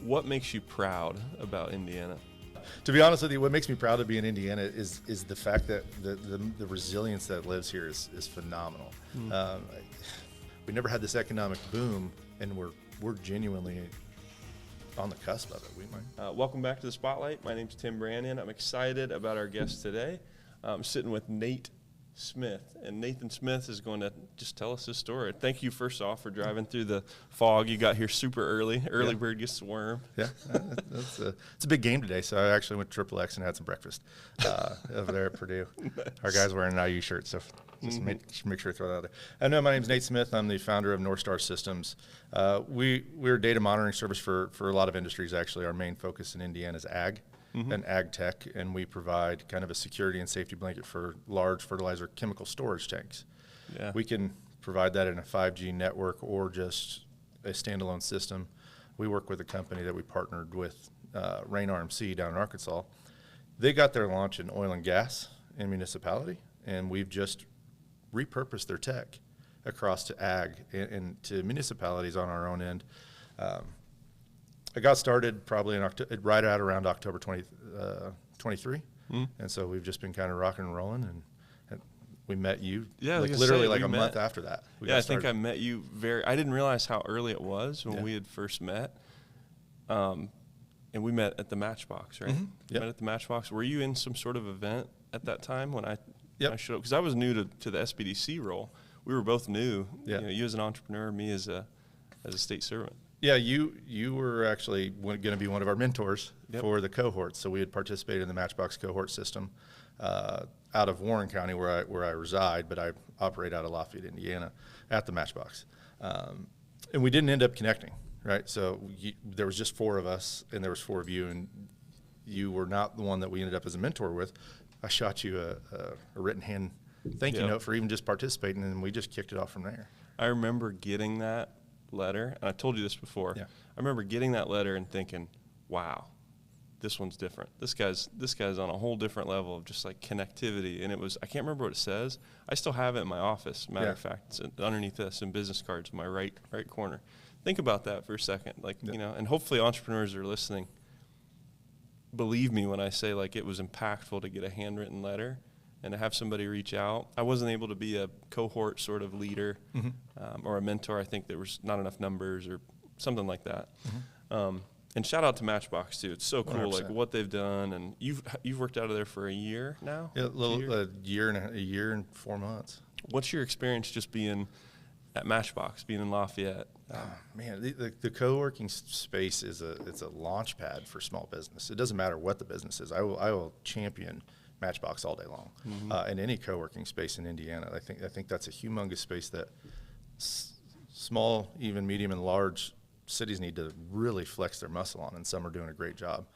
What makes you proud about Indiana? To be honest with you, what makes me proud to be in Indiana is the fact that the resilience that lives here is phenomenal. We never had this economic boom, and we're genuinely on the cusp of it. Welcome back to the Spotlight. My name's Tim Branyan. I'm excited about our guest today. I'm sitting with Nate Smith, and Nathan Smith is going to just tell us his story. Thank you, first off, for driving through the fog. You got here super early. Early bird gets the worm. Yeah, it's a big game today, so I actually went to XXX and had some breakfast over there at Purdue. Nice. Our guy's wearing an IU shirt, so just make sure to throw that out there. I know my name's Nate Smith. I'm the founder of Northstar Systems. We're a data monitoring service for a lot of industries, actually. Our main focus in Indiana is ag. And AgTech, and we provide kind of a security and safety blanket for large fertilizer chemical storage tanks. Yeah. We can provide that in a 5G network or just a standalone system. We work with a company that we partnered with, Rain RMC down in Arkansas. They got their launch in oil and gas and municipality, and we've just repurposed their tech across to ag and to municipalities on our own end. I got started probably right at around October 23, and so we've just been kind of rocking and rolling, and we met you literally a month after that. I think I met you I didn't realize how early it was when we had first met, and we met at the Matchbox, right? Met at the Matchbox. Were you in some sort of event at that time when I showed up? Because I was new to the SBDC role. We were both new. You know, you as an entrepreneur, me as a state servant. Yeah, you were actually going to be one of our mentors for the cohort. So we had participated in the Matchbox cohort system out of Warren County, where I reside, but I operate out of Lafayette, Indiana, at the Matchbox. And we didn't end up connecting, right? So there was just 4 of us, and there was 4 of you, and you were not the one that we ended up as a mentor with. I shot you a written hand thank you note for even just participating, and we just kicked it off from there. I remember getting that letter, and I told you this before. I remember getting that letter and thinking, wow, this one's different. This guy's on a whole different level of just like connectivity. And it was, I can't remember what it says. I still have it in my office. Matter of fact, it's underneath this in business cards in my right corner. Think about that for a second. Like, you know, and hopefully entrepreneurs are listening. Believe me when I say, like, it was impactful to get a handwritten letter and to have somebody reach out. I wasn't able to be a cohort sort of leader or a mentor. I think there was not enough numbers or something like that. And shout out to Matchbox too. It's so cool, 100%. Like what they've done. And you've worked out of there for a year now. Yeah, a year and 4 months. What's your experience just being at Matchbox, being in Lafayette? Man, the co-working space it's a launch pad for small business. It doesn't matter what the business is. I will champion Matchbox all day long, in any co-working space in Indiana. I think that's a humongous space that small, even medium and large cities need to really flex their muscle on, and some are doing a great job.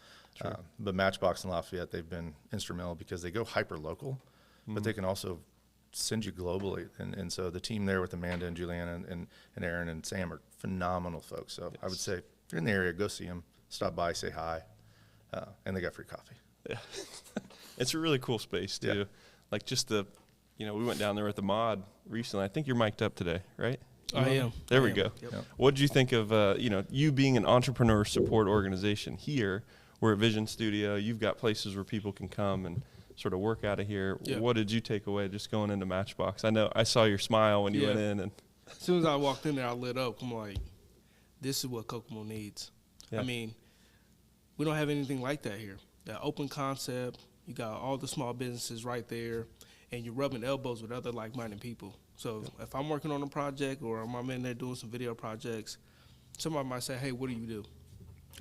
But Matchbox and Lafayette, they've been instrumental because they go hyper-local, but they can also send you globally. And so the team there with Amanda and Juliana and Aaron and Sam are phenomenal folks. So I would say if you're in the area, go see them, stop by, say hi, and they got free coffee. Yeah. It's a really cool space too. Like just we went down there with the mod recently. I think you're mic'd up today, right? I am. There we go. Yep. What did you think of, you being an entrepreneur support organization here? We're at Vision Studio. You've got places where people can come and sort of work out of here. Yep. What did you take away just going into Matchbox? I know I saw your smile when you went in. And as soon as I walked in there, I lit up. I'm like, this is what Kokomo needs. I mean, we don't have anything like that here. That open concept, you got all the small businesses right there, and you're rubbing elbows with other like-minded people. So if I'm working on a project or I'm in there doing some video projects, somebody might say, hey, what do you do?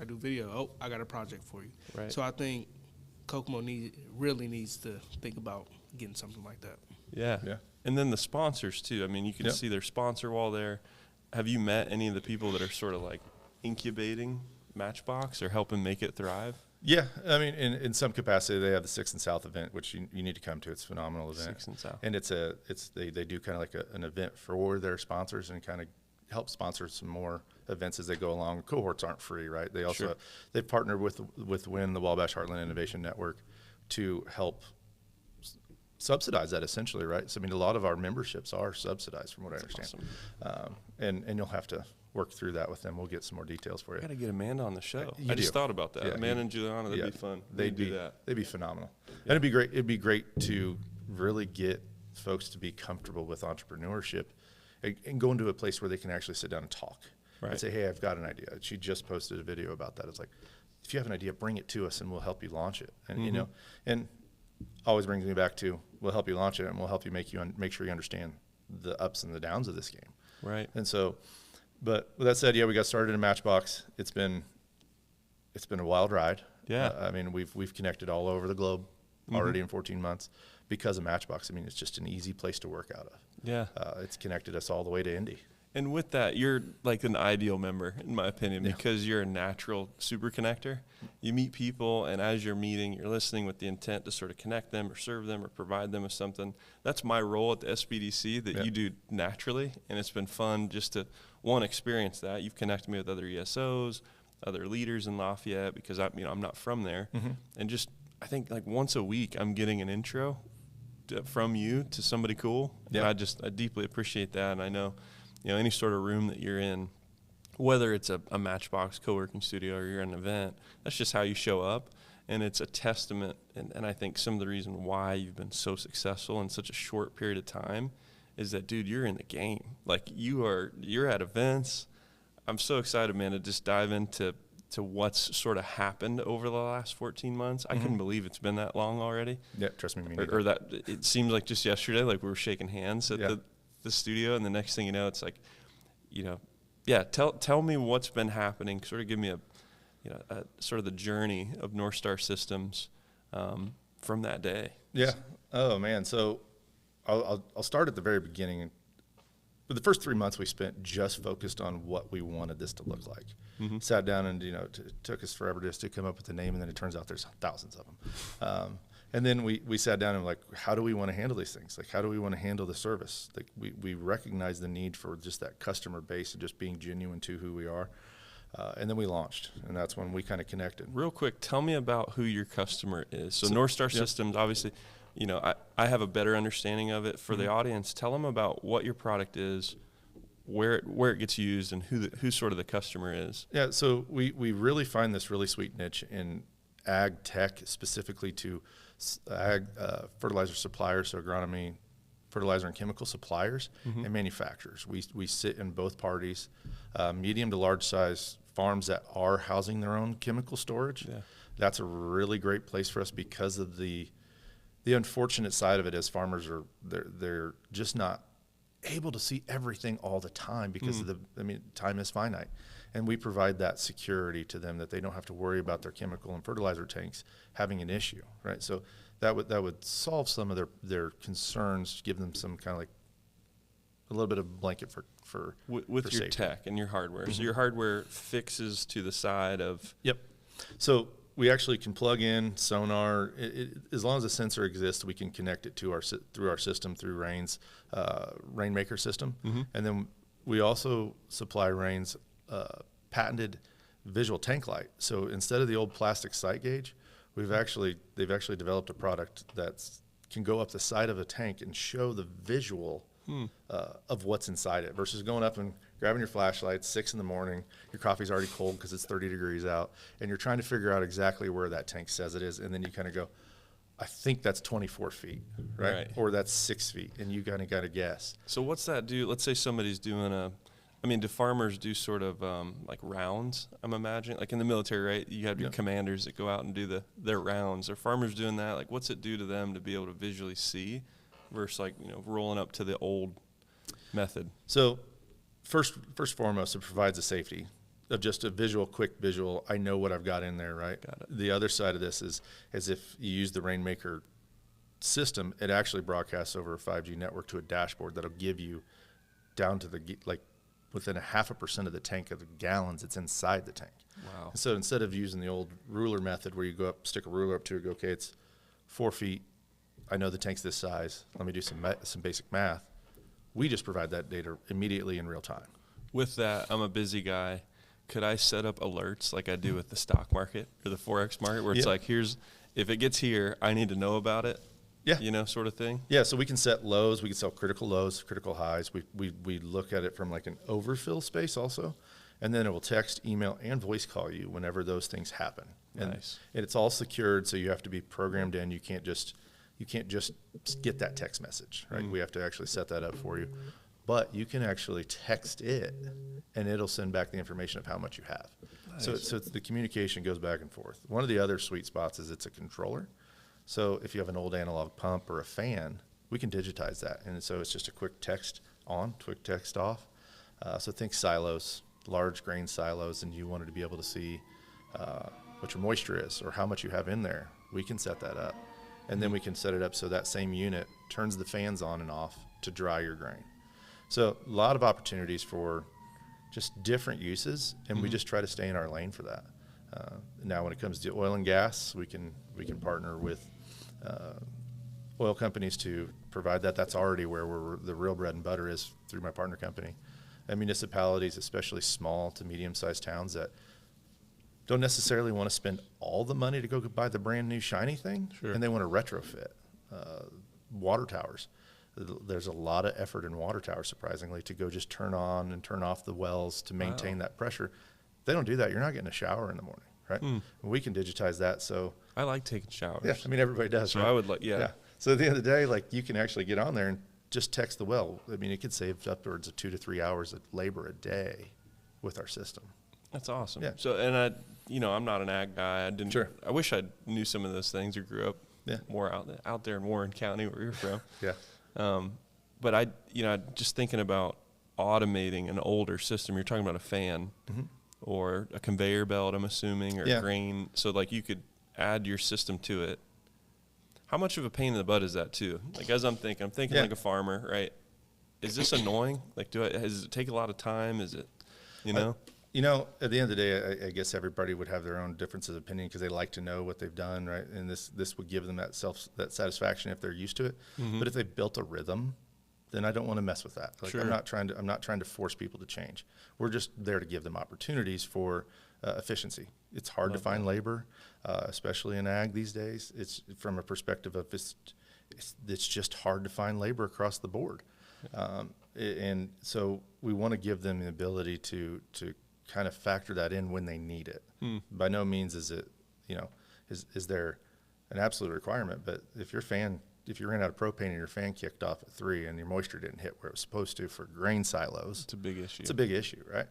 I do video. Oh, I got a project for you. Right. So I think Kokomo really needs to think about getting something like that. Yeah. And then the sponsors, too. I mean, you can see their sponsor wall there. Have you met any of the people that are sort of like incubating Matchbox or helping make it thrive? Yeah, I mean, in some capacity, they have the 6th and South event, which you need to come to. It's a phenomenal event. 6th and South. And they do kind of like an event for their sponsors and kind of help sponsor some more events as they go along. Cohorts aren't free, right? They also they've partnered with WIN, the Wabash Heartland Innovation Network, to help subsidize that essentially, right? So I mean, a lot of our memberships are subsidized, from what I understand. Awesome. And you'll have to work through that with them. We'll get some more details for you. I got to get Amanda on the show. You I just do. thought about that. Yeah, Amanda and Juliana, that'd be fun. They'd do that. They'd be phenomenal. And it'd be great. It'd be great to really get folks to be comfortable with entrepreneurship and go into a place where they can actually sit down and talk. Right. And say, hey, I've got an idea. She just posted a video about that. It's like, if you have an idea, bring it to us and we'll help you launch it. And you know, and always brings me back to, we'll help you launch it and we'll help you make sure you understand the ups and the downs of this game. Right. And so, but with that said, yeah, we got started in Matchbox. It's been a wild ride. Yeah. I mean, we've connected all over the globe already in 14 months because of Matchbox. I mean, it's just an easy place to work out of. Yeah. It's connected us all the way to Indy. And with that, you're like an ideal member, in my opinion, because you're a natural super connector. You meet people, and as you're meeting, you're listening with the intent to sort of connect them or serve them or provide them with something. That's my role at the SBDC that you do naturally, and it's been fun just to, one, experience that. You've connected me with other ESOs, other leaders in Lafayette, because I'm not from there. And just, I think like once a week, I'm getting an intro from you to somebody cool. Yeah. And I deeply appreciate that, and I know, any sort of room that you're in, whether it's a Matchbox Coworking studio or you're in an event, that's just how you show up. And it's a testament, and I think some of the reason why you've been so successful in such a short period of time is that, dude, you're in the game. Like, you're at events. I'm so excited, man, to just dive into what's sort of happened over the last 14 months. I couldn't believe it's been that long already. Yeah, trust me. Or that it seems like just yesterday, like we were shaking hands at the studio, and the next thing you know, it's like, tell me what's been happening. Sort of give me a sort of the journey of Northstar Systems from that day. Yeah. Oh man. So I'll start at the very beginning. For the first 3 months, we spent just focused on what we wanted this to look like. Sat down and it took us forever just to come up with a name, and then it turns out there's thousands of them. And then we sat down and like, how do we want to handle these things? Like, how do we want to handle the service? Like, we recognize the need for just that customer base and just being genuine to who we are. And then we launched, and that's when we kind of connected. Real quick, tell me about who your customer is. So Northstar Systems, obviously, I have a better understanding of it. For the audience, tell them about what your product is, where it gets used, and who sort of the customer is. Yeah, so we really find this really sweet niche in AgTech, specifically to fertilizer suppliers, so agronomy, fertilizer and chemical suppliers, and manufacturers. We sit in both parties, medium to large size farms that are housing their own chemical storage. Yeah. That's a really great place for us because of the unfortunate side of it is farmers they're just not able to see everything all the time because of time is finite. And we provide that security to them that they don't have to worry about their chemical and fertilizer tanks having an issue, right? So that would solve some of their concerns, give them some kind of like a little bit of blanket for with for your safety. tech and your hardware. So your hardware fixes to the side of. Yep. So we actually can plug in sonar. As long as a sensor exists, we can connect it to through our system, through Rain's Rainmaker system. And then we also supply Rain's patented visual tank light. So instead of the old plastic sight gauge, they've actually developed a product that can go up the side of a tank and show the visual of what's inside it versus going up and grabbing your flashlight 6 a.m. Your coffee's already cold because it's 30 degrees out, and you're trying to figure out exactly where that tank says it is, and then you kind of go, I think that's 24 feet, right? Or that's 6 feet, and you kind of got to guess. So what's that do? Let's say somebody's doing do farmers do sort of like rounds, I'm imagining? Like in the military, right? You have your commanders that go out and do their rounds. Are farmers doing that? Like, what's it do to them to be able to visually see versus like, rolling up to the old method? So first foremost, it provides a safety of just a quick visual. I know what I've got in there, right? Got it. The other side of this is as if you use the Rainmaker system, it actually broadcasts over a 5G network to a dashboard that'll give you down to within 0.5% of the tank of the gallons it's inside the tank. Wow. So instead of using the old ruler method where you go up, stick a ruler up to it, go, okay, it's 4 feet. I know the tank's this size. Let me do some basic math. We just provide that data immediately in real time. With that, I'm a busy guy. Could I set up alerts like I do with the stock market or the Forex market where it's like, if it gets here, I need to know about it? Sort of thing. Yeah, so we can set lows, we can set critical lows, critical highs. We look at it from like an overfill space also, and then it will text, email, and voice call you whenever those things happen. Nice. And it's all secured, so you have to be programmed in. You can't just get that text message, right? We have to actually set that up for you. But you can actually text it, and it'll send back the information of how much you have. Nice. So the communication goes back and forth. One of the other sweet spots is it's a controller. So if you have an old analog pump or a fan, we can digitize that. And so it's just a quick text on, quick text off. So think silos, large grain silos, and you wanted to be able to see what your moisture is or how much you have in there. We can set that up. And then we can set it up so that same unit turns the fans on and off to dry your grain. So a lot of opportunities for just different uses, and we just try to stay in our lane for that. Now when it comes to oil and gas, we can partner with oil companies to provide that. That's already where the real bread and butter is through my partner company. And municipalities, especially small to medium-sized towns that don't necessarily want to spend all the money to go buy the brand new shiny thing, and they want to retrofit. Water towers. There's a lot of effort in water towers, surprisingly, to go just turn on and turn off the wells to maintain that pressure. If they don't do that, you're not getting a shower in the morning, right? We can digitize that. So I like taking showers. Yeah, I mean, everybody does, so right? I would like, yeah. So at the end of the day, like, you can actually get on there and just text the well. I mean, it could save upwards of 2 to 3 hours of labor a day with our system. That's awesome. Yeah. So, and I'm not an ag guy. I wish I knew some of those things or grew up more out there in Warren County where you're from. But I just thinking about automating an older system. You're talking about a fan or a conveyor belt, I'm assuming, or grain. So like you could add your system to it. How much of a pain in the butt is that too? Like as I'm thinking like a farmer, right? Is this annoying? Like does it take a lot of time? Is it, at the end of the day, I guess everybody would have their own differences of opinion because they like to know what they've done, right? And this would give them that satisfaction if they're used to it. But if they've built a rhythm, then I don't want to mess with that. Like I'm not trying to force people to change. We're just there to give them opportunities for efficiency. It's hard to find labor, especially in ag these days. It's from a perspective of it's just hard to find labor across the board. And so we want to give them the ability to kind of factor that in when they need it. By no means is it, is there an absolute requirement, but if you ran out of propane and your fan kicked off at 3 and your moisture didn't hit where it was supposed to for grain silos, it's a big issue. It's a big issue, right?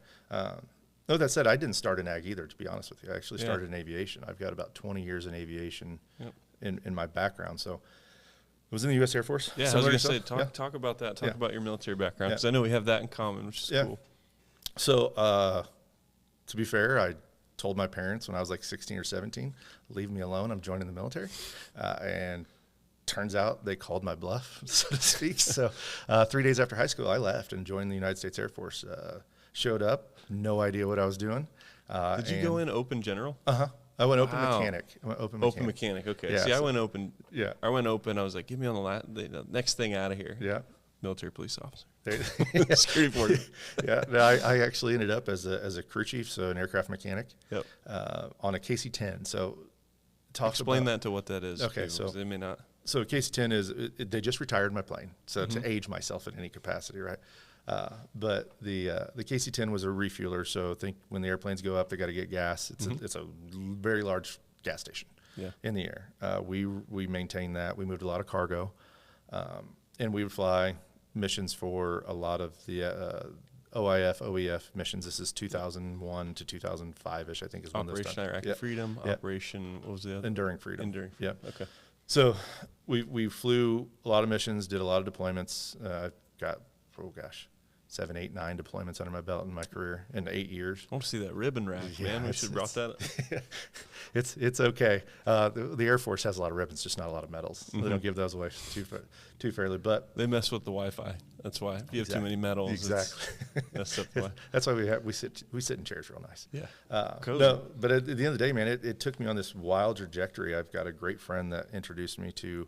No, that said, I didn't start in ag either, to be honest with you. I actually started in aviation. I've got about 20 years in aviation in my background. So I was in the U.S. Air Force. Yeah, I was going to say, talk about that. Talk about your military background, because I know we have that in common, which is cool. So to be fair, I told my parents when I was like 16 or 17, leave me alone, I'm joining the military. And turns out they called my bluff, so to speak. So 3 days after high school, I left and joined the United States Air Force. Showed up, no idea what I was doing. Did you go in open general? I went open mechanic. Open mechanic. Okay. Yeah, See, I went open. Yeah. I went open. I was like, give me on the next thing out of here. Yeah. Military police officer. Security board. Yeah. No, I actually ended up as a crew chief, so an aircraft mechanic. Yep. On a KC-10. So explain that to what that is. Okay. So they may not. So KC-10 is they just retired my plane. So to age myself in any capacity, right? But the KC-10 was a refueler, so think when the airplanes go up, they got to get gas. It's a very large gas station in the air. We maintain that. We moved a lot of cargo, and we would fly missions for a lot of the OIF, OEF missions. This is 2001 to 2005-ish, I think is when Operation Iraqi Freedom, Operation, what was the other? Enduring Freedom. Yeah. Okay. So we flew a lot of missions, did a lot of deployments. Got 7, 8, 9 deployments under my belt in my career in 8 years. I want to see that ribbon rack, man. We should have brought that up. It's okay. The Air Force has a lot of ribbons, just not a lot of medals. They don't give those away too fairly. But they mess with the Wi-Fi. That's why. If you have too many medals, exactly. Mess up the That's why we sit in chairs real nice. Yeah. Cool. No, but at the end of the day, man, it took me on this wild trajectory. I've got a great friend that introduced me to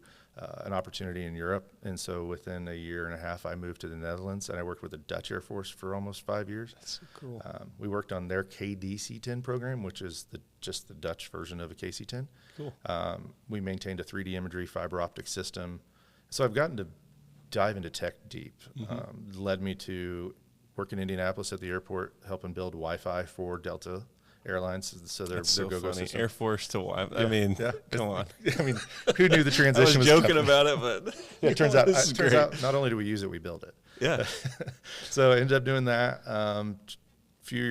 an opportunity in Europe, and so within a year and a half, I moved to the Netherlands, and I worked with the Dutch Air Force for almost 5 years. That's so cool. We worked on their KDC-10 program, which is just the Dutch version of a KC-10. Cool. We maintained a 3D imagery fiber optic system. So I've gotten to dive into tech deep. Led me to work in Indianapolis at the airport, helping build Wi-Fi for Delta Airlines. So they're so go-go funny. system. Air Force to Wi-Fi. Yeah, I mean, yeah. come on. I mean, who knew the transition I was joking about it, but yeah, it turns out great. not only do we use it, we build it. Yeah. So I ended up doing that. Few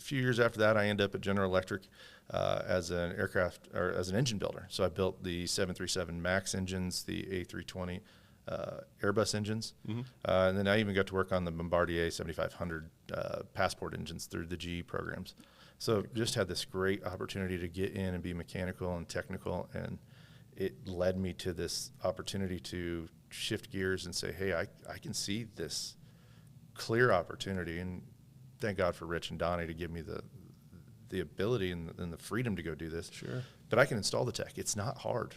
years after that, I ended up at General Electric as an aircraft or as an engine builder. So I built the 737 MAX engines, the A320 Airbus engines, and then I even got to work on the Bombardier 7500 Passport engines through the GE programs. So just had this great opportunity to get in and be mechanical and technical, and it led me to this opportunity to shift gears and say, hey, I can see this clear opportunity, and thank God for Rich and Donnie to give me the ability and the freedom to go do this. Sure. But I can install the tech. It's not hard.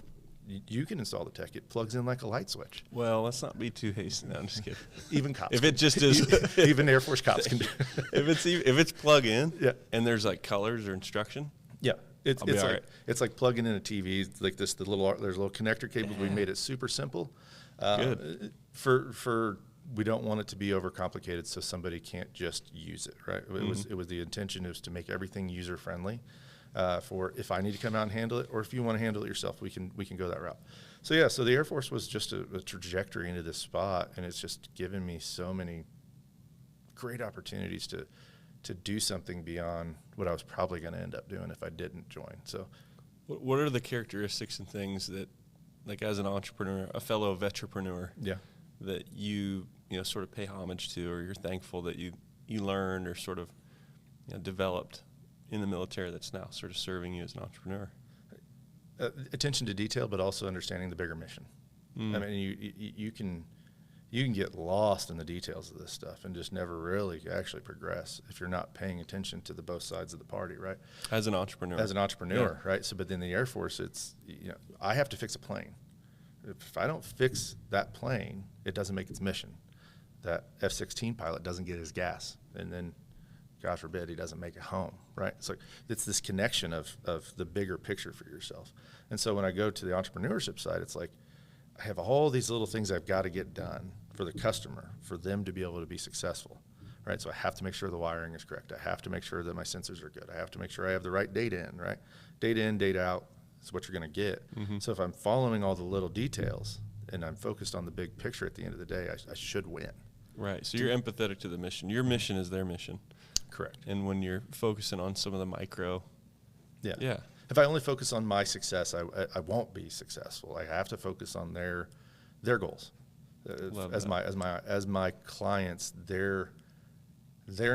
You can install the tech. It plugs in like a light switch. Well, let's not be too hasty. No, I'm just kidding. Even cops. If it just is, even Air Force cops can do it. if it's plug in, Yeah. and there's like colors or instruction, Yeah. I'll be all right. It's like plugging in a TV, like this, there's a little connector cable. We made it super simple. Good. We don't want it to be overcomplicated so somebody can't just use it, right? It was the intention is to make everything user friendly. For if I need to come out and handle it, or if you want to handle it yourself, we can go that route. So yeah, so the Air Force was just a trajectory into this spot, and it's just given me so many great opportunities to do something beyond what I was probably going to end up doing if I didn't join. So, what are the characteristics and things that, like as an entrepreneur, a fellow vetrepreneur, yeah, that you sort of pay homage to, or you're thankful that you learned or sort of developed in the military that's now sort of serving you as an entrepreneur? Attention to detail, but also understanding the bigger mission. I mean, you can get lost in the details of this stuff and just never really actually progress if you're not paying attention to the both sides of the party, right? As an entrepreneur. Yeah. Right? So, but then the Air Force, it's, I have to fix a plane. If I don't fix that plane, it doesn't make its mission. That F-16 pilot doesn't get his gas, and then, God forbid, he doesn't make it home, right? So it's this connection of the bigger picture for yourself. And so when I go to the entrepreneurship side, it's like I have all these little things I've got to get done for the customer, for them to be able to be successful, right? So I have to make sure the wiring is correct. I have to make sure that my sensors are good. I have to make sure I have the right data in, right? Data in, data out is what you're going to get. So if I'm following all the little details and I'm focused on the big picture at the end of the day, I should win. Right. So you're empathetic to the mission. Your mission is their mission. Correct. And when you're focusing on some of the micro, yeah. If I only focus on my success, I won't be successful. I have to focus on their goals. As my clients, their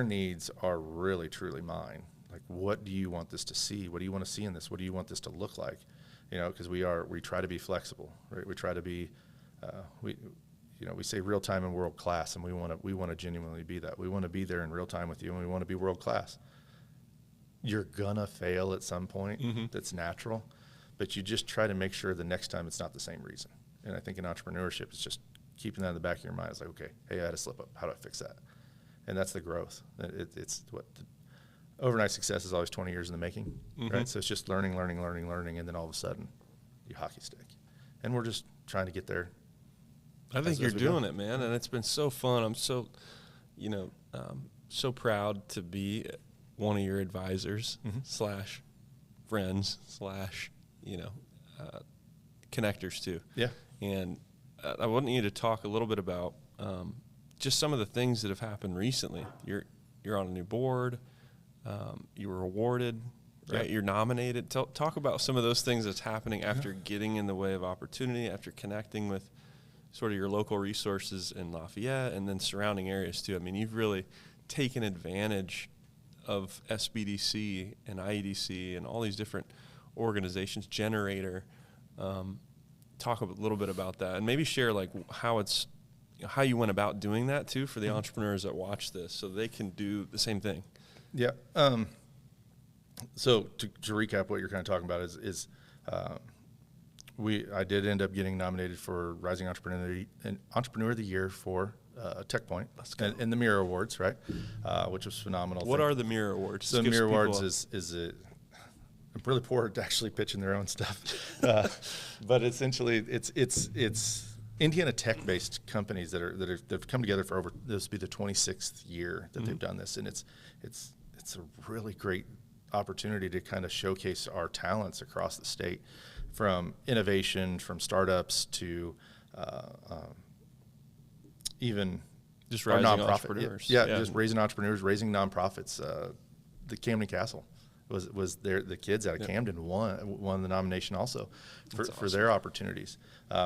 needs are really truly mine. Like, what do you want this to see? What do you want to see in this? What do you want this to look like? Because we try to be flexible, right? We try to be we say real time and world class, and we want to genuinely be that. We want to be there in real time with you, and we want to be world class. You're gonna fail at some point. That's natural, but you just try to make sure the next time it's not the same reason. And I think in entrepreneurship, it's just keeping that in the back of your mind. It's like, okay, hey, I had a slip up. How do I fix that? And that's the growth. It's what overnight success is always 20 years in the making, right? So it's just learning, and then all of a sudden, you hockey stick. And we're just trying to get there. I think you're doing it, man, and it's been so fun. I'm so, so proud to be one of your advisors / friends / connectors too. Yeah. And I want you to talk a little bit about just some of the things that have happened recently. You're on a new board. You were awarded. Right. You're nominated. Talk about some of those things that's happening after getting in the way of opportunity, after connecting with sort of your local resources in Lafayette and then surrounding areas too. I mean, you've really taken advantage of SBDC and IEDC and all these different organizations, Generator. Talk a little bit about that, and maybe share like how you went about doing that too for the entrepreneurs that watch this, so they can do the same thing. Yeah. So to recap, what you're kind of talking about is I did end up getting nominated for Rising Entrepreneur of the Year for TechPoint and the Mira Awards, right? Which was phenomenal. What are the Mira Awards? So the Mira Awards is I'm really poor at actually pitching their own stuff. But essentially, it's Indiana tech-based companies that've come together for this will be the 26th year that they've done this, and it's a really great opportunity to kind of showcase our talents across the state, from innovation, from startups to even just our rising nonprofit. entrepreneurs. Just raising entrepreneurs, raising nonprofits. The Camden Castle was the kids out of Camden won the nomination also for their opportunities.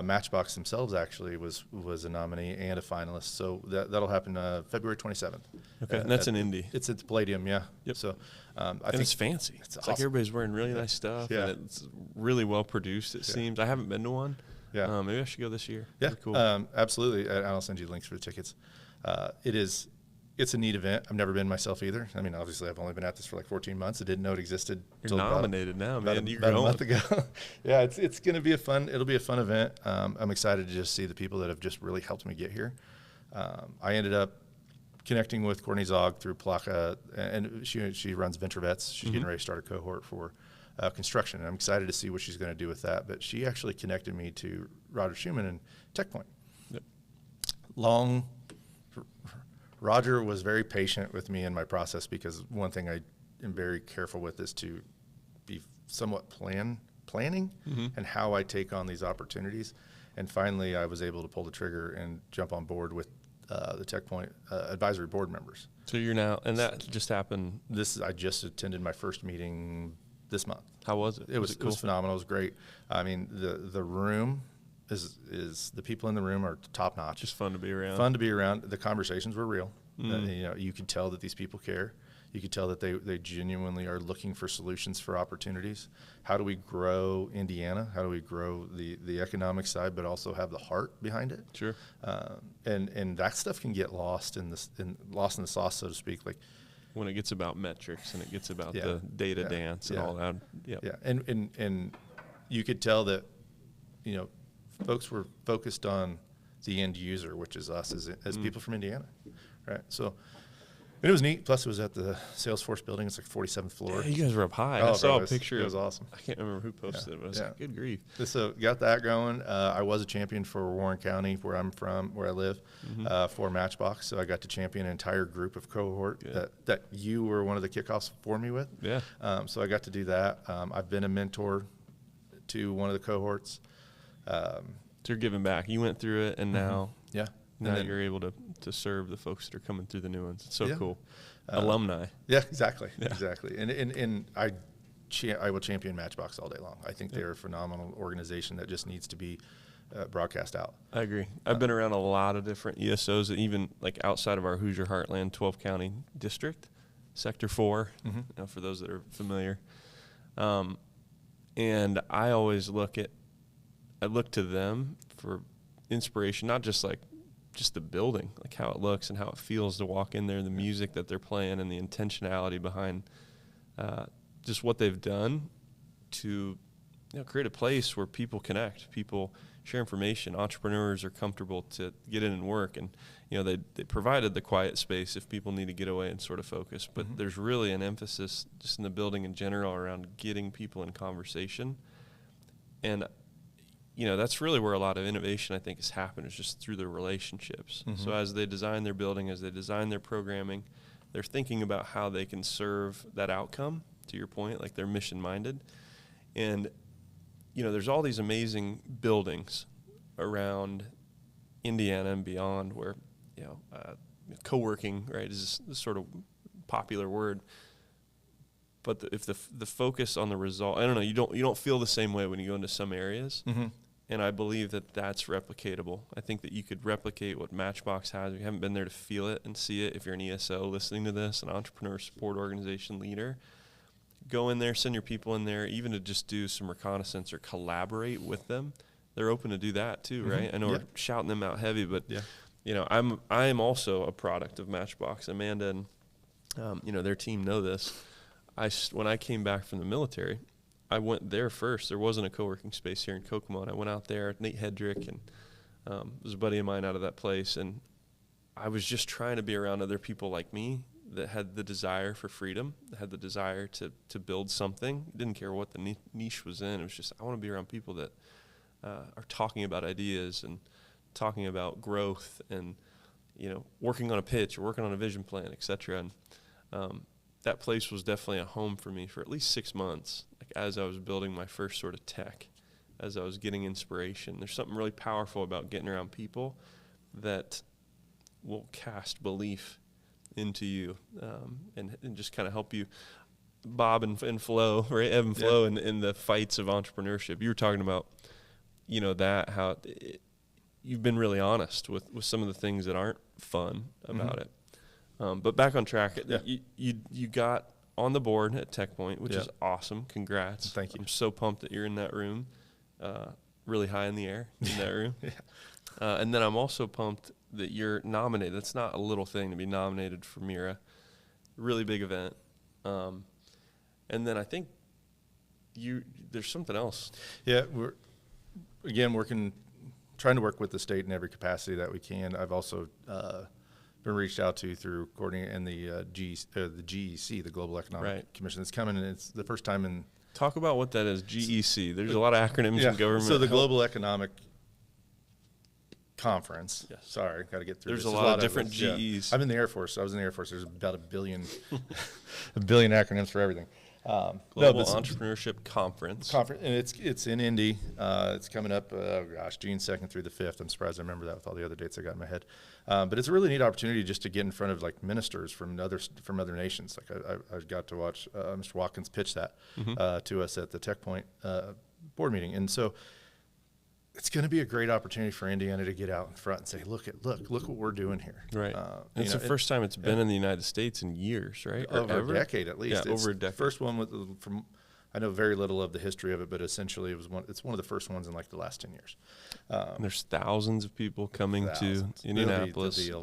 Matchbox themselves actually was a nominee and a finalist. So that'll happen February 27th. Okay, and that's in Indy. It's at the Palladium, yeah. Yep. So I and think it's fancy. It's awesome. like everybody's wearing really nice stuff, and it's really well produced. It seems. I haven't been to one. Yeah. Maybe I should go this year. Yeah, That'd be cool. Absolutely. I'll send you links for the tickets. It's a neat event. I've never been myself either. I mean, obviously, I've only been at this for like 14 months. I didn't know it existed. You're nominated now, man. About a month ago. Yeah, it's going to be it'll be a fun event. I'm excited to just see the people that have just really helped me get here. I ended up connecting with Courtney Zog through Plaka, and she runs Venture Vets. She's getting ready to start a cohort for construction, and I'm excited to see what she's going to do with that. But she actually connected me to Roger Schumann and TechPoint. Yep. Roger was very patient with me in my process, because one thing I am very careful with is to be somewhat planning and how I take on these opportunities. And finally, I was able to pull the trigger and jump on board with the TechPoint Advisory Board members. So you're now, and that just happened. I just attended my first meeting this month. How was it? It was cool? phenomenal. It was great. I mean, the room is the people in the room are top notch. Just fun to be around. Fun to be around. The conversations were real. You could tell that these people care. You could tell that they genuinely are looking for solutions for opportunities. How do we grow Indiana? How do we grow the economic side, but also have the heart behind it? Sure. And that stuff can get lost in the sauce, so to speak. Like when it gets about metrics and it gets about the data dance and all that. Yep. Yeah. And you could tell that, folks were focused on the end user, which is us as people from Indiana, right? So it was neat. Plus, it was at the Salesforce building. It's like 47th floor. Yeah, you guys were up high. Oh, I saw bro, a picture. It was awesome. I can't remember who posted it, but I was like, good grief. So got that going. I was a champion for Warren County, where I'm from, where I live, for Matchbox. So I got to champion an entire group of cohort that you were one of the kickoffs for me with. Yeah. So I got to do that. I've been a mentor to one of the cohorts. So you're giving back. You went through it, and now then you're able to serve the folks that are coming through the new ones. It's so cool. Alumni. Yeah, exactly. And I will champion Matchbox all day long. I think they're a phenomenal organization that just needs to be broadcast out. I agree. I've been around a lot of different ESOs, even like outside of our Hoosier Heartland 12 county district, Sector 4, for those that are familiar. And I always look to them for inspiration, not just the building, like how it looks and how it feels to walk in there, the music that they're playing, and the intentionality behind just what they've done to create a place where people connect, people share information, entrepreneurs are comfortable to get in and work, and they provided the quiet space if people need to get away and sort of focus. But there's really an emphasis just in the building in general around getting people in conversation, and that's really where a lot of innovation, I think, has happened, is just through the relationships. So as they design their building, as they design their programming, they're thinking about how they can serve that outcome, to your point, like they're mission-minded. And, there's all these amazing buildings around Indiana and beyond where, co-working, right, is this sort of popular word. But if the focus on the result, I don't know, you don't feel the same way when you go into some areas. And I believe that that's replicatable. I think that you could replicate what Matchbox has. If you haven't been there to feel it and see it, if you're an ESO listening to this, an entrepreneur support organization leader, go in there, send your people in there, even to just do some reconnaissance or collaborate with them. They're open to do that too, right? I know we're shouting them out heavy, but I am also a product of Matchbox. Amanda and their team know this. When I came back from the military, I went there first. There wasn't a co-working space here in Kokomo, and I went out there. Nate Hedrick and was a buddy of mine out of that place, and I was just trying to be around other people like me that had the desire for freedom, that had the desire to build something. Didn't care what the niche was in. It was just, I want to be around people that are talking about ideas and talking about growth and, working on a pitch or working on a vision plan, et cetera. And that place was definitely a home for me for at least 6 months, like as I was building my first sort of tech, as I was getting inspiration. There's something really powerful about getting around people that will cast belief into you, and just kind of help you bob and flow, right? Ebb and flow in the fights of entrepreneurship. You were talking about, how you've been really honest with some of the things that aren't fun about it. But back on track, you got on the board at TechPoint, which is awesome. Congrats. Thank you. I'm so pumped that you're in that room, really high in the air in that room. And then I'm also pumped that you're nominated. That's not a little thing to be nominated for Mira. Really big event. And then I think there's something else. Yeah, we're, again, trying to work with the state in every capacity that we can. I've also been reached out to through coordinating and the GEC, the Global Economic Commission, that's coming, and it's the first time in. Talk about what that is, GEC. There's a lot of acronyms in government. So the Global Economic Conference. Yes. Sorry, got to get through. There's this. a lot of different GEs. Yeah. I'm in the Air Force. So I was in the Air Force. There's about a billion acronyms for everything. Global Entrepreneurship Conference. And it's in Indy. It's coming up, June 2nd through the 5th. I'm surprised I remember that with all the other dates I got in my head. But it's a really neat opportunity just to get in front of like ministers from other nations. Like I got to watch Mr. Watkins pitch that to us at the TechPoint board meeting, and so it's going to be a great opportunity for Indiana to get out in front and say, look what we're doing here. Right. It's the first time it's been in the United States in years, right? Over a decade at least. Yeah, over a decade. First one from, I know very little of the history of it, but essentially it's one of the first ones in like the last 10 years. And there's thousands of people coming to Indianapolis in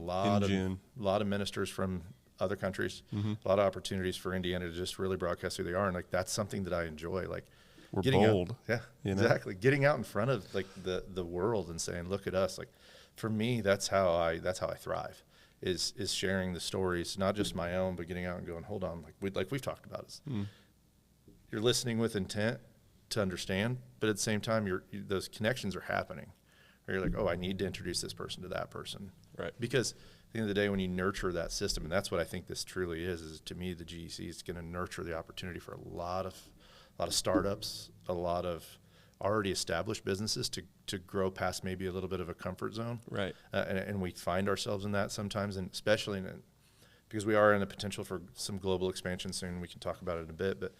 June. A lot of ministers from other countries, a lot of opportunities for Indiana to just really broadcast who they are. And like, that's something that I enjoy. Like, we're getting bold. Out, exactly. Getting out in front of like the world and saying, look at us. Like, for me, that's how I thrive, is sharing the stories, not just my own, but getting out and going, hold on, like we've talked about is you're listening with intent to understand, but at the same time, those connections are happening. Or you're like, oh, I need to introduce this person to that person. Right. Because at the end of the day, when you nurture that system, and that's what I think this truly is to me, the GEC is going to nurture the opportunity for a lot of startups, a lot of already established businesses to grow past maybe a little bit of a comfort zone. Right. And we find ourselves in that sometimes, and especially because we are in a potential for some global expansion soon. We can talk about it in a bit, but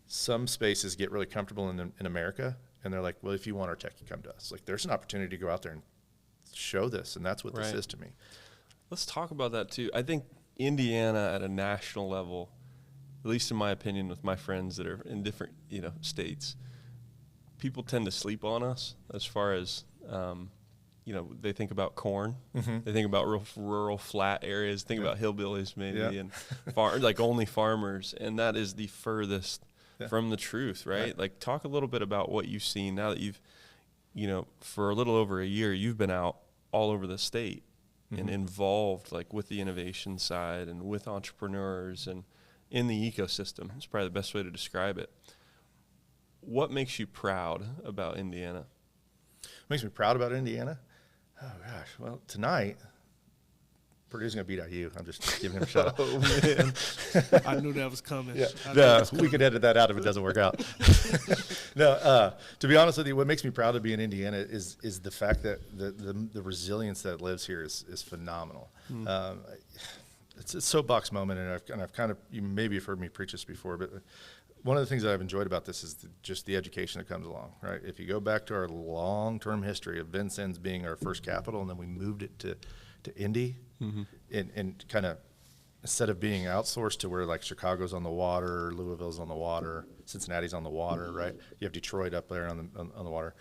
some spaces get really comfortable in America, and they're like, well, if you want our tech, you come to us. Like, there's an opportunity to go out there and show this, and that's what this is to me. Let's talk about that too. I think Indiana at a national level, at least in my opinion, with my friends that are in different, states, people tend to sleep on us as far as, they think about corn. They think about rural flat areas, think about hillbillies maybe, and like only farmers. And that is the furthest from the truth, right? Like, talk a little bit about what you've seen now that you've, for a little over a year, you've been out all over the state and involved like with the innovation side and with entrepreneurs and in the ecosystem. It's probably the best way to describe it. What makes you proud about Indiana? What makes me proud about Indiana? Oh, gosh. Well, tonight, Purdue's going to beat IU. I'm just giving him a shout out. Oh, man. I knew that was coming. We could edit that out if it doesn't work out. No, to be honest with you, what makes me proud to be in Indiana is the fact that the resilience that lives here is phenomenal. It's a soapbox moment, and I've kind of, you maybe have heard me preach this before, but one of the things that I've enjoyed about this is just the education that comes along, right? If you go back to our long-term history of Vincennes being our first capital, and then we moved it to Indy, and kind of, instead of being outsourced to where like Chicago's on the water, Louisville's on the water, Cincinnati's on the water, right? You have Detroit up there on the water.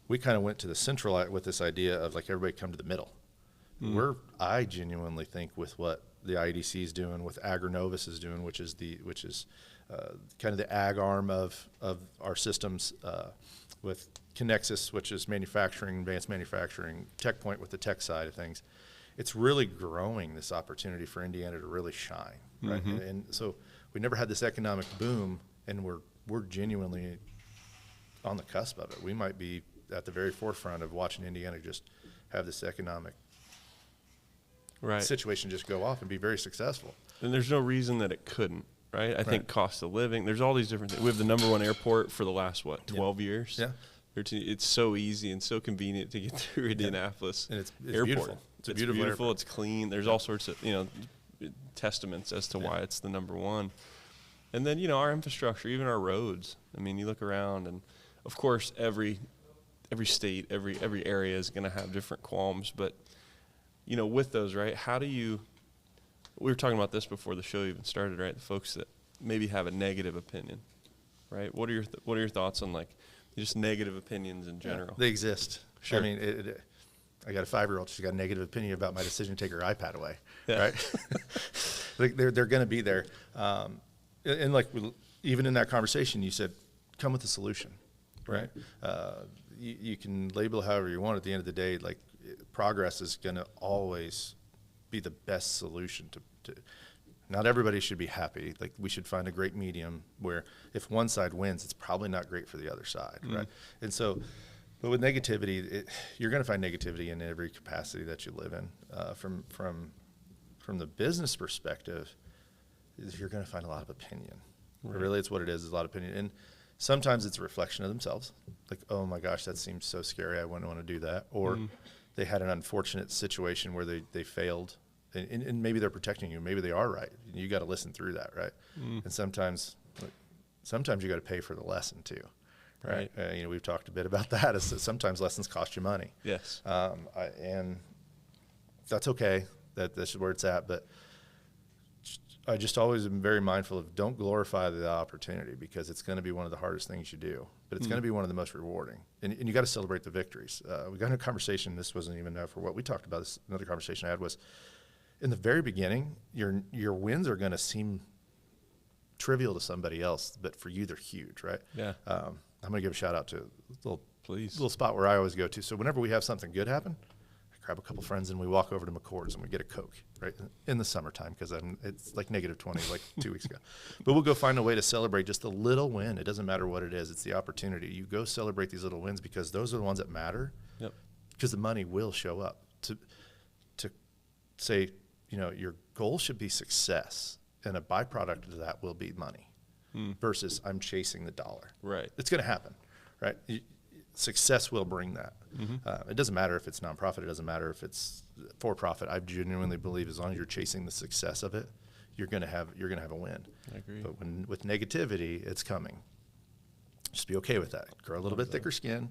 We kind of went to the central with this idea of like everybody come to the middle. I genuinely think with what the IEDC is doing, with Agronovis is doing, which is kind of the ag arm of our systems, with Connexus, which is manufacturing, advanced manufacturing, TechPoint with the tech side of things, it's really growing this opportunity for Indiana to really shine, right? And so we never had this economic boom, and we're genuinely on the cusp of it. We might be at the very forefront of watching Indiana just have this economic situation just go off and be very successful. And there's no reason that it couldn't, right? I think cost of living, there's all these different things. We have the #1 airport for the last, 12 years? Yeah. It's so easy and so convenient to get through Indianapolis And it's airport. beautiful. It's a beautiful airport. It's clean. There's all sorts of, testaments as to why it's the #1. And then, our infrastructure, even our roads. I mean, you look around, and of course, every state, every area is going to have different qualms. But, with those, right, we were talking about this before the show even started, right? The folks that maybe have a negative opinion, right? What are your thoughts on, like, just negative opinions in general? They exist. Sure. I mean, I got a 5-year-old. She's got a negative opinion about my decision to take her iPad away, right? Like they're going to be there. And like even in that conversation, you said, come with a solution, right? You can label however you want. At the end of the day, like progress is going to always be the best solution to not everybody should be happy. Like we should find a great medium where if one side wins, it's probably not great for the other side, right? And so, but with negativity, you're going to find negativity in every capacity that you live in. From the business perspective, you're going to find a lot of opinion. Right. Really, it's what it is a lot of opinion. And sometimes it's a reflection of themselves. Like, oh my gosh, that seems so scary. I wouldn't want to do that. Or they had an unfortunate situation where they failed. And maybe they're protecting you. Maybe they are right. You got to listen through that, right? And sometimes you got to pay for the lesson too, right? We've talked a bit about that. Is that sometimes lessons cost you money. Yes. And that's okay. That's where it's at. But I just always am very mindful of don't glorify the opportunity because it's going to be one of the hardest things you do, but it's going to be one of the most rewarding. And you got to celebrate the victories. We got in a conversation. This wasn't even for what we talked about. Another conversation I had was, in the very beginning, your wins are going to seem trivial to somebody else, but for you, they're huge, right? Yeah. I'm going to give a shout out to a Please. little spot where I always go to. So whenever we have something good happen, I grab a couple friends and we walk over to McCord's and we get a Coke, right? In the summertime, because it's like -20 like 2 weeks ago. But we'll go find a way to celebrate just a little win. It doesn't matter what it is. It's the opportunity. You go celebrate these little wins because those are the ones that matter. Yep. Because the money will show up. To say, your goal should be success, and a byproduct of that will be money versus I'm chasing the dollar. Right. It's going to happen, right? Success will bring that. It doesn't matter if it's nonprofit. It doesn't matter if it's for profit. I genuinely believe as long as you're chasing the success of it, you're going to have a win. I agree. But with negativity, it's coming. Just be okay with that. Grow a little bit thicker skin.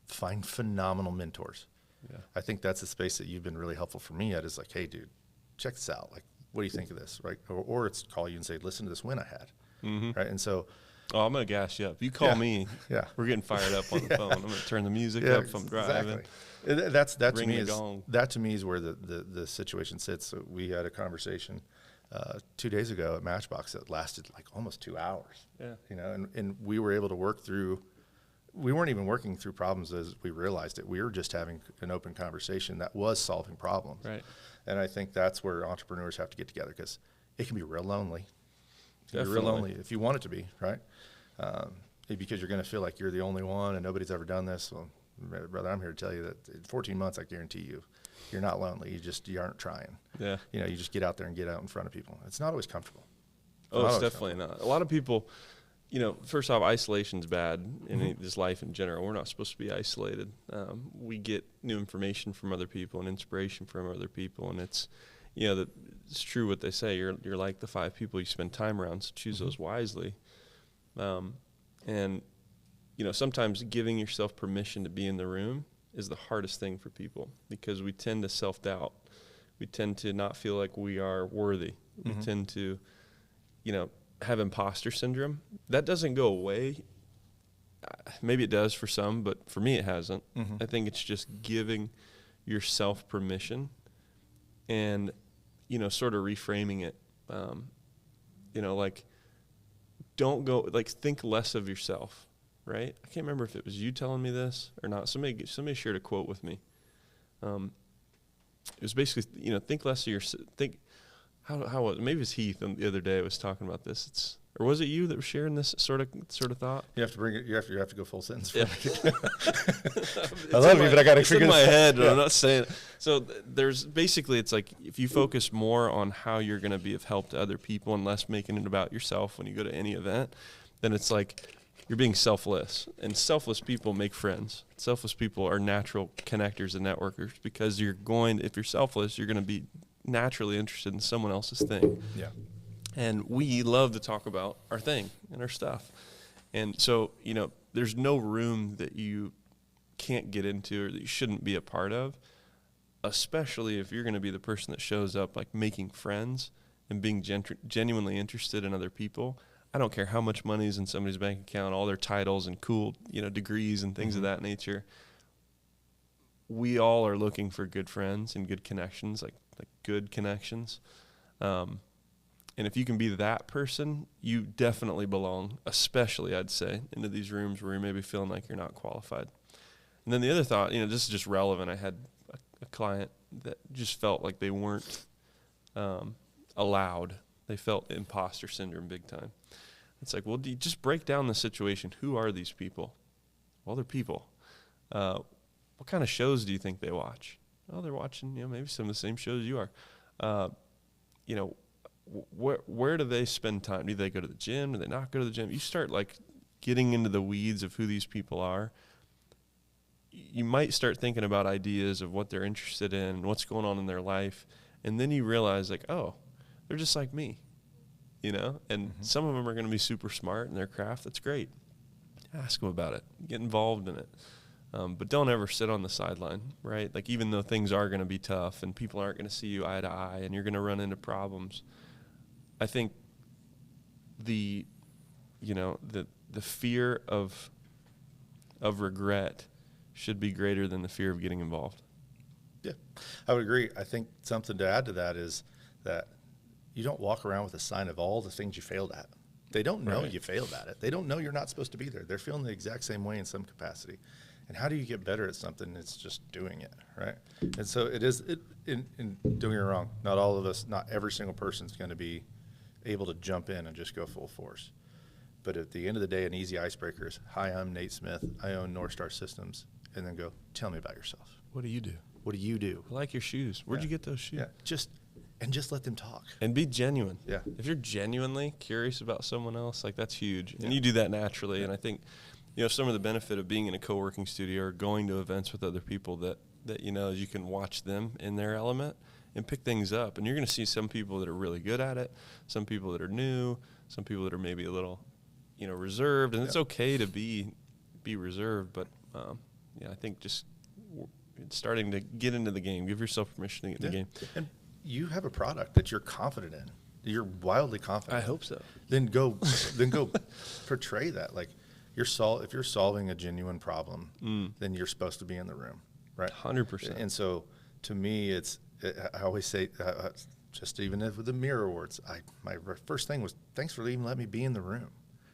Find phenomenal mentors. Yeah. I think that's a space that you've been really helpful for me at is like, hey, dude, check this out. Like, what do you think of this? Right? Or it's call you and say, listen to this win I had. Right? And so. Oh, I'm going to gas you up. You call me. Yeah. We're getting fired up on the phone. I'm going to turn the music up if I'm driving. Exactly. That to me is where the situation sits. So we had a conversation 2 days ago at Matchbox that lasted like almost 2 hours. Yeah. And we were able to work through. We weren't even working through problems as we realized it. We were just having an open conversation that was solving problems. Right. And I think that's where entrepreneurs have to get together because it can be real lonely. It can be Definitely. real lonely if you want it to be, right? Because you're going to feel like you're the only one and nobody's ever done this. Well, brother, I'm here to tell you that in 14 months, I guarantee you're not lonely. You aren't trying. Yeah. You just get out there and get out in front of people. It's not always comfortable. It's definitely not. A lot of people. First off, isolation's bad in this life in general. We're not supposed to be isolated. We get new information from other people and inspiration from other people, and it's, it's true what they say. You're like the 5 people you spend time around, so choose those wisely. And sometimes giving yourself permission to be in the room is the hardest thing for people because we tend to self-doubt. We tend to not feel like we are worthy. We tend to, have imposter syndrome. That doesn't go away. Maybe it does for some, but for me it hasn't. I think it's just giving yourself permission and, sort of reframing it. Like don't go, like think less of yourself, right? I can't remember if it was you telling me this or not. Somebody shared a quote with me. it was basically, think less of your, think, how maybe it was Heath the other day was talking about this. Or was it you that was sharing this sort of thought? You have to bring it. You have to go full sentence. For Yeah. me. I love you, but I got to figure in this my head. Yeah. I'm not saying it. So there's basically, it's like if you focus more on how you're going to be of help to other people and less making it about yourself when you go to any event, then it's like you're being selfless. And selfless people make friends. Selfless people are natural connectors and networkers because if you're selfless, you're going to be naturally interested in someone else's thing. Yeah. And we love to talk about our thing and our stuff. And so, there's no room that you can't get into or that you shouldn't be a part of, especially if you're going to be the person that shows up like making friends and being genuinely interested in other people. I don't care how much money is in somebody's bank account, all their titles and cool, degrees and things of that nature. We all are looking for good friends and good connections, like good connections. And if you can be that person, you definitely belong, especially, I'd say, into these rooms where you may be feeling like you're not qualified. And then the other thought, this is just relevant. I had a client that just felt like they weren't allowed. They felt imposter syndrome big time. It's like, well, do you just break down the situation? Who are these people? Well, they're people. What kind of shows do you think they watch? Well, they're watching, maybe some of the same shows you are. Where do they spend time? Do they go to the gym? Do they not go to the gym? You start like getting into the weeds of who these people are. You might start thinking about ideas of what they're interested in and what's going on in their life. And then you realize like, oh, they're just like me, and some of them are going to be super smart in their craft. That's great. Ask them about it. Get involved in it. But don't ever sit on the sideline, right? Like even though things are going to be tough and people aren't going to see you eye to eye and you're going to run into problems, I think the fear of regret should be greater than the fear of getting involved. Yeah, I would agree. I think something to add to that is that you don't walk around with a sign of all the things you failed at. They don't know you failed at it. They don't know you're not supposed to be there. They're feeling the exact same way in some capacity. And how do you get better at something? It's just doing it, right? And so it is, in doing it wrong, not all of us, not every single person is going to be able to jump in and just go full force. But at the end of the day, an easy icebreaker is, hi, I'm Nate Smith. I own Northstar Systems. And then go, tell me about yourself. What do you do? What do you do? I like your shoes. Where'd you get those shoes? Yeah, just let them talk. And be genuine. Yeah. If you're genuinely curious about someone else, like that's huge. And you do that naturally. Yeah. And I think, some of the benefit of being in a co-working studio or going to events with other people that you can watch them in their element and pick things up. And you're going to see some people that are really good at it, some people that are new, some people that are maybe a little, reserved. And it's okay to be reserved. But, I think just starting to get into the game, give yourself permission to get in the game. And you have a product that you're confident in. You're wildly confident. I hope so. Then go portray that. Like if you're solving a genuine problem, then you're supposed to be in the room, right? 100%. And so to me, I always say, just even with the Mira Awards, my first thing was, thanks for even letting me be in the room,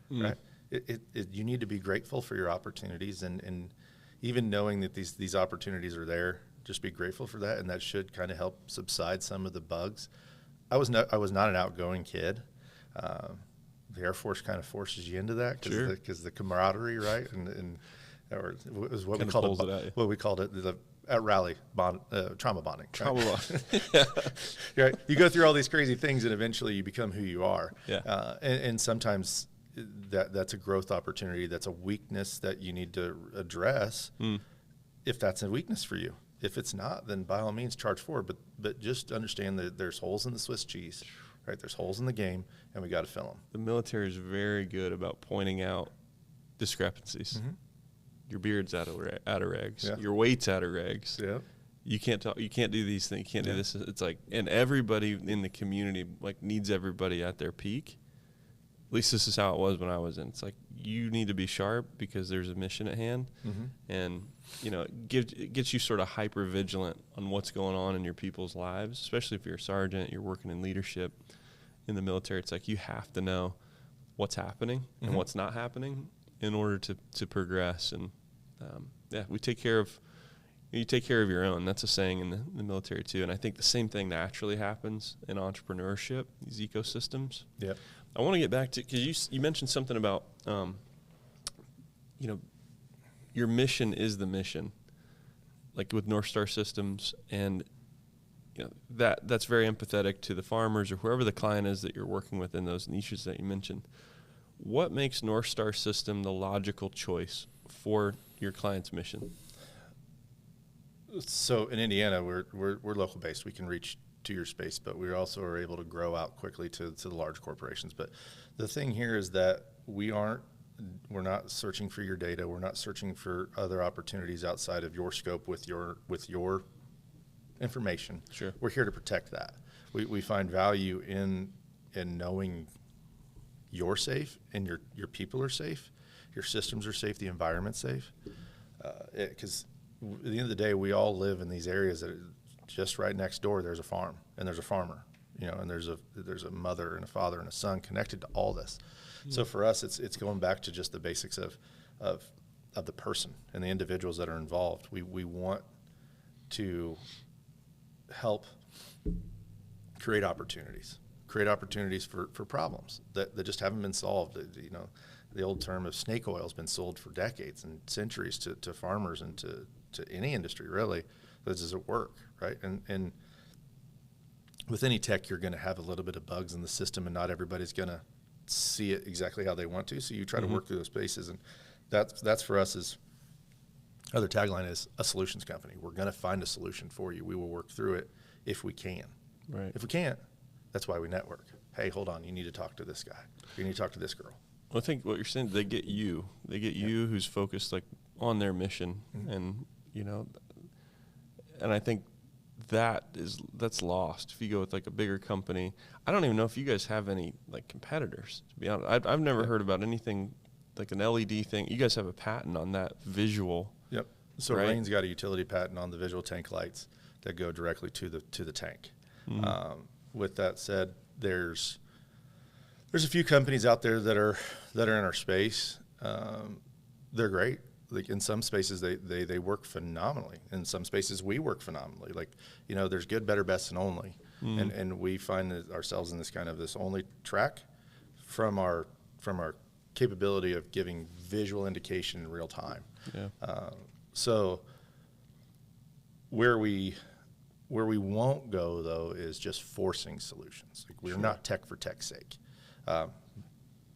right? You need to be grateful for your opportunities and even knowing that these opportunities are there, just be grateful for that, and that should kind of help subside some of the bugs. I was not an outgoing kid. The Air Force kind of forces you into that because the camaraderie, right? And or it was what we called it. What we called it at rally trauma bonding. Trauma bonding. Right. You go through all these crazy things, and eventually you become who you are. Yeah. And sometimes that's a growth opportunity. That's a weakness that you need to address. If that's a weakness for you. If it's not, then by all means charge forward. But just understand that there's holes in the Swiss cheese, right? There's holes in the game, and we got to fill them. The military is very good about pointing out discrepancies. Your beard's out of regs. Yeah. Your weight's out of regs. Yeah. You can't talk. You can't do these things. You can't do this. It's like, and everybody in the community needs everybody at their peak. At least this is how it was when I was in. It's like you need to be sharp because there's a mission at hand, and it gets you sort of hyper vigilant on what's going on in your people's lives, especially if you're a sergeant, you're working in leadership in the military. It's like you have to know what's happening and what's not happening in order to progress. And we take care of You take care of your own. That's a saying in the military too. And I think the same thing naturally happens in entrepreneurship, these ecosystems. Yep. I want to get back to, because you mentioned something about, your mission is the mission, like with Northstar Systems, and that's very empathetic to the farmers or whoever the client is that you're working with in those niches that you mentioned. What makes Northstar System the logical choice for your client's mission? So in Indiana, we're local based. We can reach to your space, but we also are able to grow out quickly to the large corporations. But the thing here is that we're not searching for your data. We're not searching for other opportunities outside of your scope with your information. Sure. We're here to protect that. We find value in knowing you're safe and your people are safe, your systems are safe, the environment's safe. Because at the end of the day, we all live in these areas that just right next door there's a farm and there's a farmer, and there's a mother and a father and a son connected to all this. Mm-hmm. So for us, it's going back to just the basics of the person and the individuals that are involved. We want to help create opportunities for problems that just haven't been solved. The old term of snake oil has been sold for decades and centuries to farmers and to any industry, really. Does it work, right? And with any tech, you're going to have a little bit of bugs in the system, and not everybody's going to see it exactly how they want to. So you try to work through those spaces, and that's for us is other tagline is a solutions company. We're going to find a solution for you. We will work through it if we can. Right. If we can't, that's why we network. Hey, hold on, you need to talk to this guy. You need to talk to this girl. Well, I think what you're saying, they get you who's focused like on their mission, and and I think that's lost if you go with like a bigger company. I don't even know if you guys have any like competitors, to be honest. I've never heard about anything like an LED thing. You guys have a patent on that visual. Yep. So right? Rain's got a utility patent on the visual tank lights that go directly to the tank. Mm-hmm. With that said, there's a few companies out there that are in our space. They're great. Like in some spaces they work phenomenally. In some spaces we work phenomenally. Like, there's good, better, best, and only. And we find ourselves in this only track from our capability of giving visual indication in real time. Yeah. So where we won't go though is just forcing solutions. Like we're not tech for tech's sake.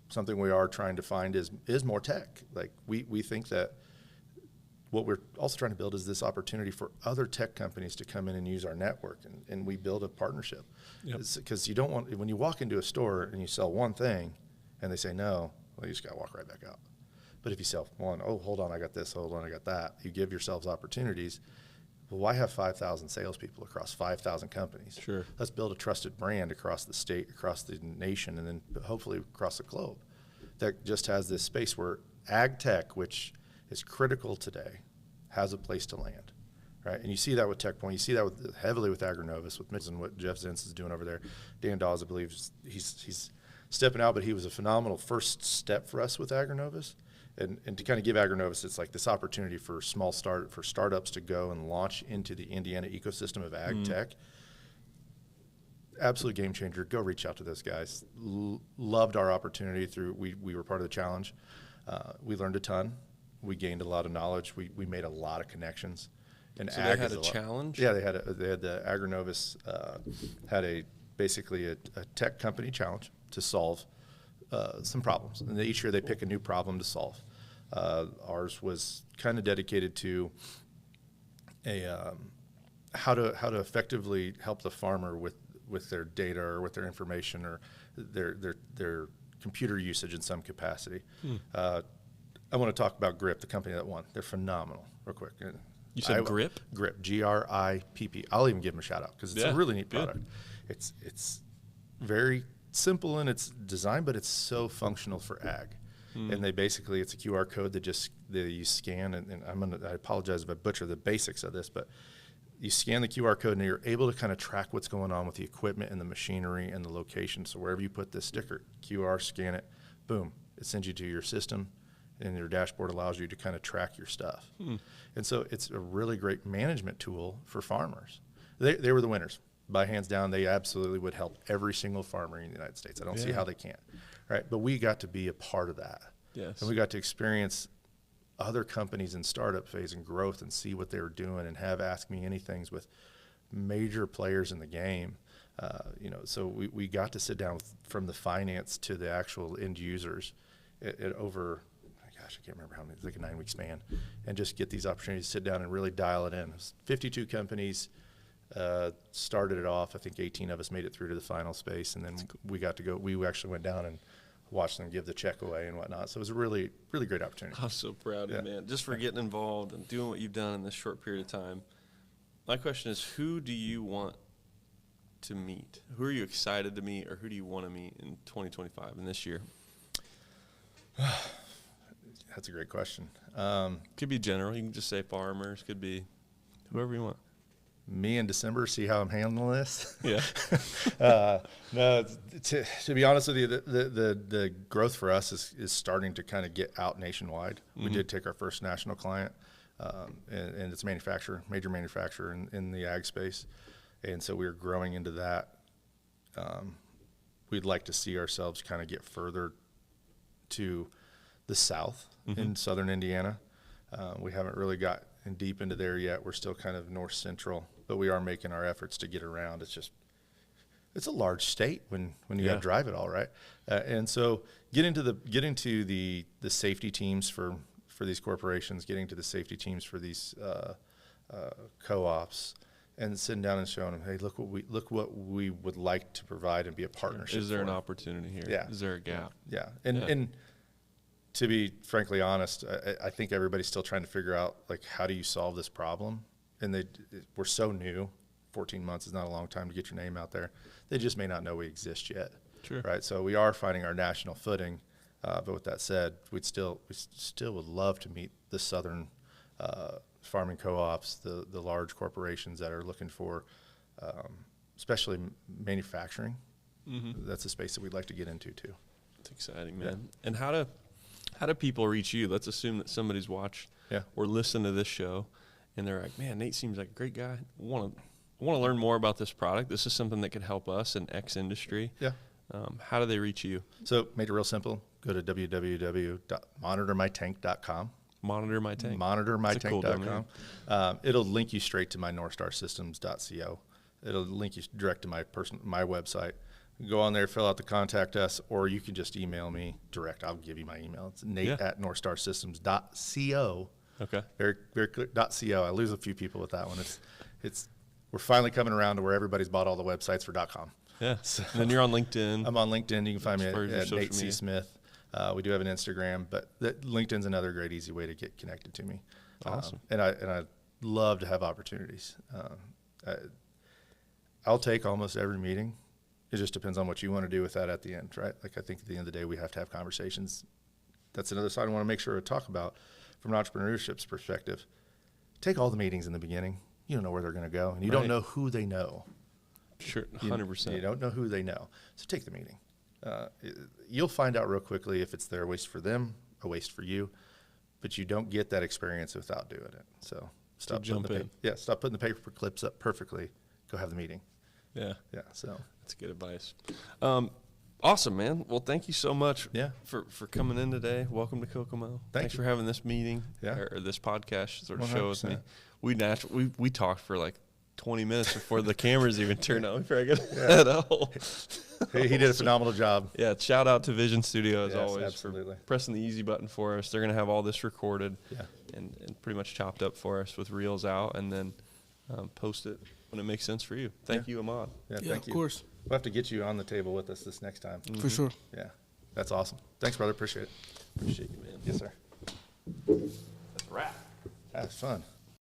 Something we are trying to find is more tech. Like we think that what we're also trying to build is this opportunity for other tech companies to come in and use our network, and we build a partnership. Because you don't want, when you walk into a store and you sell one thing and they say no, well, you just got to walk right back out. But if you sell one, oh, hold on, I got this, hold on, I got that, you give yourselves opportunities. Well, why have 5,000 salespeople across 5,000 companies? Sure. Let's build a trusted brand across the state, across the nation, and then hopefully across the globe that just has this space where AgTech, which is critical today, has a place to land, right? And you see that with TechPoint. You see that heavily with Agronovis, with Mitch and what Jeff Zentz is doing over there. Dan Dawes, I believe, he's stepping out, but he was a phenomenal first step for us with Agronovis. And to kind of give Agronovis, it's like this opportunity for startups to go and launch into the Indiana ecosystem of ag tech. Absolute game changer. Go reach out to those guys. Loved our opportunity we were part of the challenge. We learned a ton. We gained a lot of knowledge. We made a lot of connections. And so they had a challenge? Yeah, they had the Agronovis had basically a tech company challenge to solve some problems. And each year they pick a new problem to solve. Ours was kind of dedicated to how to effectively help the farmer with their data or with their information or their computer usage in some capacity. I want to talk about Grip, the company that won. They're phenomenal, real quick. You said Grip? Grip, GRIPP. I'll even give them a shout out because it's a really neat product. It's very simple in its design, but it's so functional for ag. And it's a QR code that you scan, and I apologize if I butcher the basics of this, but you scan the QR code and you're able to kind of track what's going on with the equipment and the machinery and the location. So wherever you put this sticker, QR, scan it, boom, it sends you to your system, and your dashboard allows you to kind of track your stuff. And so it's a really great management tool for farmers. They were the winners. By hands down, they absolutely would help every single farmer in the United States. I don't see how they can't, right? But we got to be a part of that. Yes. And we got to experience other companies in startup phase and growth and see what they were doing and have Ask Me Anythings with major players in the game. So we got to sit down from the finance to the actual end users at over, gosh, I can't remember how many, it's like a 9-week span, and just get these opportunities to sit down and really dial it in. 52 companies started it off. I think 18 of us made it through to the final space, and then we got to go. We actually went down and watched them give the check away and whatnot. So it was a really, really great opportunity. I'm so proud of you, man, just for getting involved and doing what you've done in this short period of time. My question is, who do you want to meet? Who are you excited to meet, or who do you want to meet in 2025 and this year? That's a great question. Could be general. You can just say farmers. Could be whoever you want. Me in December, see how I'm handling this. Yeah. No, to be honest with you, the growth for us is starting to kind of get out nationwide. We did take our first national client, and it's a manufacturer, major manufacturer in the ag space. And so we're growing into that. We'd like to see ourselves kind of get further to the south in southern Indiana. We haven't really got in deep into there yet. We're still kind of north central, but we are making our efforts to get around. It's a large state when you got to drive it all, right? And so getting to the safety teams for these corporations, getting to the safety teams for these co-ops, and sitting down and showing them, hey, look what we would like to provide and be a partnership. Is there an opportunity here? Yeah. Is there a gap? Yeah. And to be frankly honest, I think everybody's still trying to figure out, like, how do you solve this problem? And we're so new. 14 months is not a long time to get your name out there. They just may not know we exist yet. Sure. Right. So we are finding our national footing. But with that said, we still would love to meet the southern farming co-ops, the large corporations that are looking for, especially manufacturing. That's a space that we'd like to get into too. It's exciting, man. Yeah. And how do people reach you? Let's assume that somebody's watched or listened to this show, and they're like, man, Nate seems like a great guy. I want to learn more about this product. This is something that could help us in X industry. Yeah. How do they reach you? So made it real simple. Go to www.monitormytank.com. Monitor My Tank. Monitormytank.com. It'll link you straight to my NorthstarSystems.co. It'll link you direct to my website. Go on there, fill out the contact us, or you can just email me direct. I'll give you my email. It's Nate@NorthstarSystems.co. Okay. Very, very clear. .co. I lose a few people with that one. We're finally coming around to where everybody's bought all the websites for .com. Yeah. So, and then you're on LinkedIn. I'm on LinkedIn. You can find me at Nate C. Smith. We do have an Instagram, but LinkedIn's another great, easy way to get connected to me. Awesome. And I love to have opportunities. I'll take almost every meeting. It just depends on what you want to do with that at the end, right? Like, I think at the end of the day, we have to have conversations. That's another side I want to make sure to talk about from an entrepreneurship's perspective. Take all the meetings in the beginning. You don't know where they're going to go, and you don't know who they know. Sure, 100%. You don't know who they know. So take the meeting. You'll find out real quickly if it's a waste for them, a waste for you, but you don't get that experience without doing it. So stop putting the paper clips up perfectly. Go have the meeting. Yeah. Yeah. So that's good advice. Awesome, man. Well, thank you so much for coming in today. Welcome to Kokomo. Thanks for having this meeting or this podcast sort of 100%. Show with me. We talked for like 20 minutes before the cameras even turned on. We figured that out. He did a phenomenal job. Yeah, shout out to Vision Studio as always absolutely. For pressing the easy button for us. They're going to have all this recorded and pretty much chopped up for us with reels out, and then post it when it makes sense for you. Thank you, Ahmad. Yeah, thank you. Of course. We'll have to get you on the table with us this next time. For sure. Yeah, that's awesome. Thanks, brother. Appreciate it. Appreciate you, man. Yes, sir. That's a wrap. That's fun.